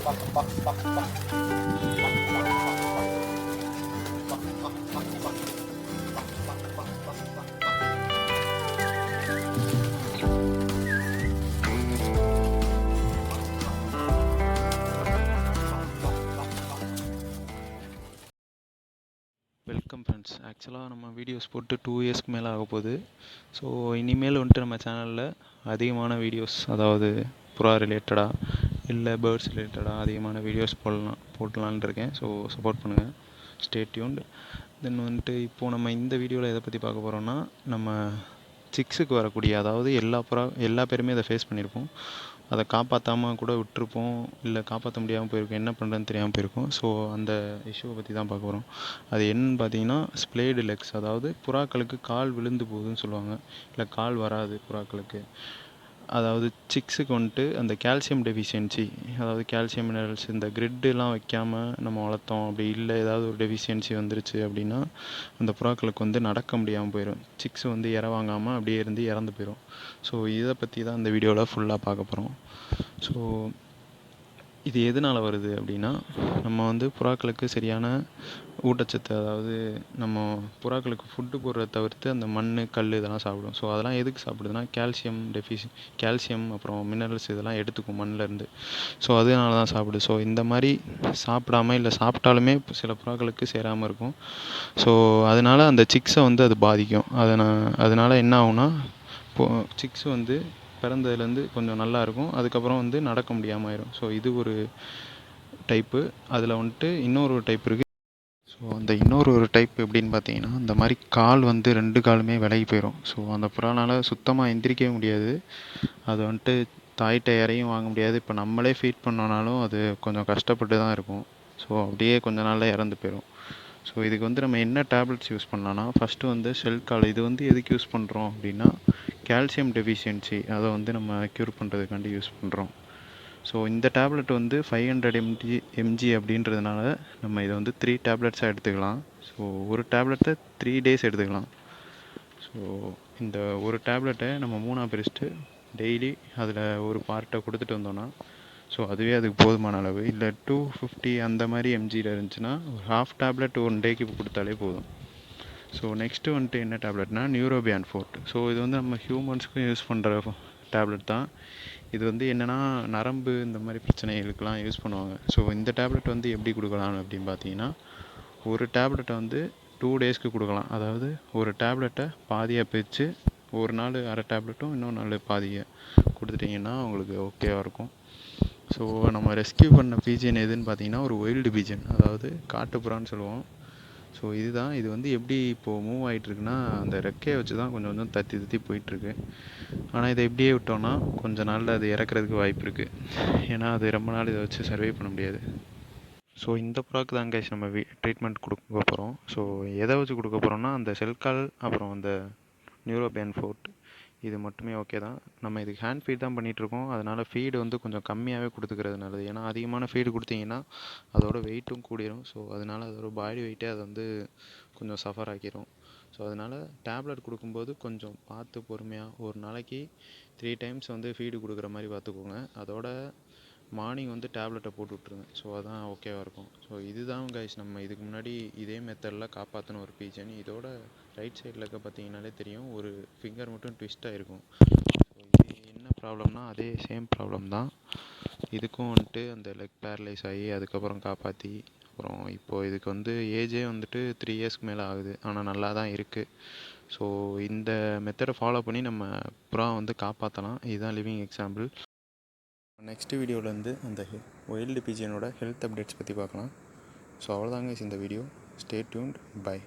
Welcome friends. ஆக்சுவலாக நம்ம videos போட்டு 2 இயர்ஸ்க்கு மேலே ஆக போகுது. ஸோ இனிமேல் வந்துட்டு நம்ம சேனலில் அதிகமான வீடியோஸ், அதாவது புறா ரிலேட்டடாக இல்லை பேர்ட்ஸ் ரிலேட்டடாக அதிகமான வீடியோஸ் போடலான்னு இருக்கேன். ஸோ சப்போர்ட் பண்ணுங்கள், ஸ்டே டியூன்ட். தென் வந்துட்டு இப்போது நம்ம இந்த வீடியோவில் எதை பற்றி பார்க்க போகிறோன்னா, நம்ம சிக்ஸுக்கு வரக்கூடிய, அதாவது எல்லா பேருமே இதை ஃபேஸ் பண்ணியிருப்போம். அதை காப்பாற்றாமல் கூட விட்டுருப்போம், இல்லை காப்பாற்ற முடியாமல் போயிருக்கோம், என்ன பண்ணுறதுன்னு தெரியாமல் போயிருக்கோம். ஸோ அந்த இஷ்யூவை பற்றி தான் பார்க்க போகிறோம். அது என்னன்னு பார்த்தீங்கன்னா, ஸ்ப்ளேடு லெக்ஸ், அதாவது புறாக்களுக்கு கால் விழுந்து போகுதுன்னு சொல்லுவாங்க, இல்லை கால் வராது புறாக்களுக்கு. அதாவது சிக்ஸுக்கு வந்துட்டு அந்த கால்சியம் டெஃபிஷியன்சி, அதாவது கால்சியம் மினரல்ஸ், இந்த கிரிட்டெலாம் வைக்காமல் நம்ம வளர்த்தோம், அப்படி இல்லை ஏதாவது ஒரு டெஃபிஷியன்சி வந்துருச்சு அப்படின்னா அந்த புறாக்களுக்கு வந்து நடக்க முடியாமல் போயிடும். சிக்ஸ் வந்து வாங்காமல் அப்படியே இருந்து இறந்து போயிடும். ஸோ இதை பற்றி தான் இந்த வீடியோவில் ஃபுல்லாக பார்க்க போகிறோம். ஸோ இது எதனால் வருது அப்படின்னா, நம்ம வந்து புறாக்களுக்கு சரியான ஊட்டச்சத்து, அதாவது நம்ம புறாக்களுக்கு ஃபுட்டு போடுறத தவிர்த்து அந்த மண், கல் இதெல்லாம் சாப்பிடும். ஸோ அதெல்லாம் எதுக்கு சாப்பிடுதுன்னா, கால்சியம் அப்புறம் மினரல்ஸ் இதெல்லாம் எடுத்துக்கும் மண்ணிலேருந்து. ஸோ அதனால தான் சாப்பிடுது. ஸோ இந்த மாதிரி சாப்பிடாம, இல்லை சாப்பிட்டாலுமே சில புறாக்களுக்கு சேராமல் இருக்கும். ஸோ அதனால் அந்த சிக்ஸை வந்து அது பாதிக்கும். அதனால் என்ன ஆகும்னா, சிக்ஸ் வந்து பிறந்ததுலேருந்து கொஞ்சம் நல்லா இருக்கும், அதுக்கப்புறம் வந்து நடக்க முடியாமல் ஆயிரும். ஸோ இது ஒரு டைப்பு. அதில் வந்துட்டு இன்னொரு டைப் இருக்குது. ஸோ அந்த இன்னொரு டைப் எப்படின்னு பார்த்தீங்கன்னா, இந்த மாதிரி கால் வந்து 2 காலுமே விலகி போயிடும். ஸோ அந்த புறானால் சுத்தமாக எந்திரிக்கவே முடியாது. அது வந்துட்டு தாய்கிட்ட இறையும் வாங்க முடியாது. இப்போ நம்மளே ஃபீட் பண்ணோனாலும் அது கொஞ்சம் கஷ்டப்பட்டு தான் இருக்கும். ஸோ அப்படியே கொஞ்ச நாளில் இறந்து போயிடும். ஸோ இதுக்கு வந்து நம்ம என்ன டேப்லெட்ஸ் யூஸ் பண்ணலான்னா, ஃபஸ்ட்டு வந்து ஷெல்கால். இது வந்து எதுக்கு யூஸ் பண்ணுறோம் அப்படின்னா, கால்சியம் டெஃபிஷியன்சி அதை வந்து நம்ம க்யூர் பண்ணுறதுக்காண்டி யூஸ் பண்ணுறோம். ஸோ இந்த டேப்லெட் வந்து 500 mg அப்படின்றதுனால நம்ம இதை வந்து 3 டேப்லெட்ஸாக எடுத்துக்கலாம். ஸோ ஒரு டேப்லெட்டை 3 days எடுத்துக்கலாம். ஸோ இந்த ஒரு டேப்லெட்டை நம்ம 3ஆக பிரிச்சுட்டு டெய்லி அதில் ஒரு பார்ட்டை கொடுத்துட்டு வந்தோன்னா, ஸோ அதுவே அதுக்கு போதுமான அளவு. இல்லை 250 அந்த மாதிரி எம்ஜியில் இருந்துச்சுன்னா ஒரு ஹாஃப் டேப்லெட் 1 டேக்கு கொடுத்தாலே போதும். ஸோ நெக்ஸ்ட்டு வந்துட்டு என்ன டேப்லெட்னா, நியூரோபியான் ஃபோர்ட். ஸோ இது வந்து நம்ம ஹியூமன்ஸ்க்கும் யூஸ் பண்ணுற டேப்லெட் தான். இது வந்து என்னென்னா, நரம்பு இந்த மாதிரி பிரச்சனைகளுக்கெலாம் யூஸ் பண்ணுவாங்க. ஸோ இந்த டேப்லெட் வந்து எப்படி கொடுக்கலாம் அப்படின்னு பார்த்தீங்கன்னா, ஒரு டேப்லெட்டை வந்து 2 daysக்கு கொடுக்கலாம். அதாவது ஒரு டேப்லெட்டை பாதியாக பிரித்து ஒரு நாள் அரை டேப்லெட்டும் இன்னொரு நாள் பாதியை கொடுத்துட்டிங்கன்னா உங்களுக்கு ஓகேவாக இருக்கும். ஸோ நம்ம ரெஸ்கியூ பண்ண பீஜன் எதுன்னு பார்த்தீங்கன்னா, ஒரு ஒயில்டு பீஜன், அதாவது காட்டுப்புறான்னு சொல்லுவோம். ஸோ இது வந்து எப்படி இப்போது மூவ் ஆகிட்டுருக்குன்னா, அந்த ரெக்கையை வச்சு தான் கொஞ்சம் கொஞ்சம் தத்தி போயிட்டுருக்கு. ஆனால் இதை இப்படியே விட்டோன்னா கொஞ்சம் நாளில் அது இறக்குறதுக்கு வாய்ப்பு இருக்குது. ஏன்னா அது ரொம்ப நாள் இதை வச்சு சர்வே பண்ண முடியாது. ஸோ இந்த புறாக்கு தான் கைஸ் நம்ம ட்ரீட்மெண்ட் கொடுக்க போகிறோம். ஸோ எதை வச்சு கொடுக்க போகிறோம்னா, அந்த செல்கால் அப்புறம் அந்த நியூரோபியான் ஃபோர்ட் இது மட்டுமே ஓகே தான். நம்ம இதுக்கு ஹேண்ட் ஃபீட் தான் பண்ணிகிட்ருக்கோம். அதனால் ஃபீடு வந்து கொஞ்சம் கம்மியாகவே கொடுத்துக்கிறது நல்லது. ஏன்னா அதிகமான ஃபீடு கொடுத்தீங்கன்னா அதோட வெயிட்டும் கூடிரும். ஸோ அதனால் அதோட பாடி வெயிட்டே அதை வந்து கொஞ்சம் சஃபர் ஆக்கிரும். ஸோ அதனால் டேப்லெட் கொடுக்கும்போது கொஞ்சம் பார்த்து பொறுமையாக, ஒரு நாளைக்கு 3 times வந்து ஃபீடு கொடுக்குற மாதிரி பார்த்துக்கோங்க. அதோட மார்னிங் வந்து டேப்லெட்டை போட்டு விட்ருங்க. ஸோ அதான் ஓகேவாக இருக்கும். ஸோ இதுதான் கைஸ் நம்ம இதுக்கு முன்னாடி இதே மெத்தடில் காப்பாற்றின ஒரு பீஜன். இதோட ரைட் சைடில் இருக்க பார்த்தீங்கன்னாலே தெரியும், ஒரு ஃபிங்கர் மட்டும் ட்விஸ்ட் ஆகிருக்கும். ஸோ இது என்ன ப்ராப்ளம்னா, அதே சேம் ப்ராப்ளம் தான் இதுக்கும் வந்துட்டு. அந்த லெக் பேரலைஸ் ஆகி அதுக்கப்புறம் காப்பாற்றி, அப்புறம் இப்போது இதுக்கு வந்து ஏஜே வந்துட்டு 3 yearsக்கு மேலே ஆகுது. ஆனால் நல்லா தான் இருக்குது. ஸோ இந்த மெத்தடை ஃபாலோ பண்ணி நம்ம புறா வந்து காப்பாற்றலாம். இதுதான் லிவிங் எக்ஸாம்பிள். நெக்ஸ்ட் வீடியோவிலேருந்து அந்த ஒயில்டு பீஜனோட ஹெல்த் அப்டேட்ஸ் பற்றி பார்க்கலாம். ஸோ அவ்வளோதாங்க இந்த வீடியோ. Stay tuned. பை.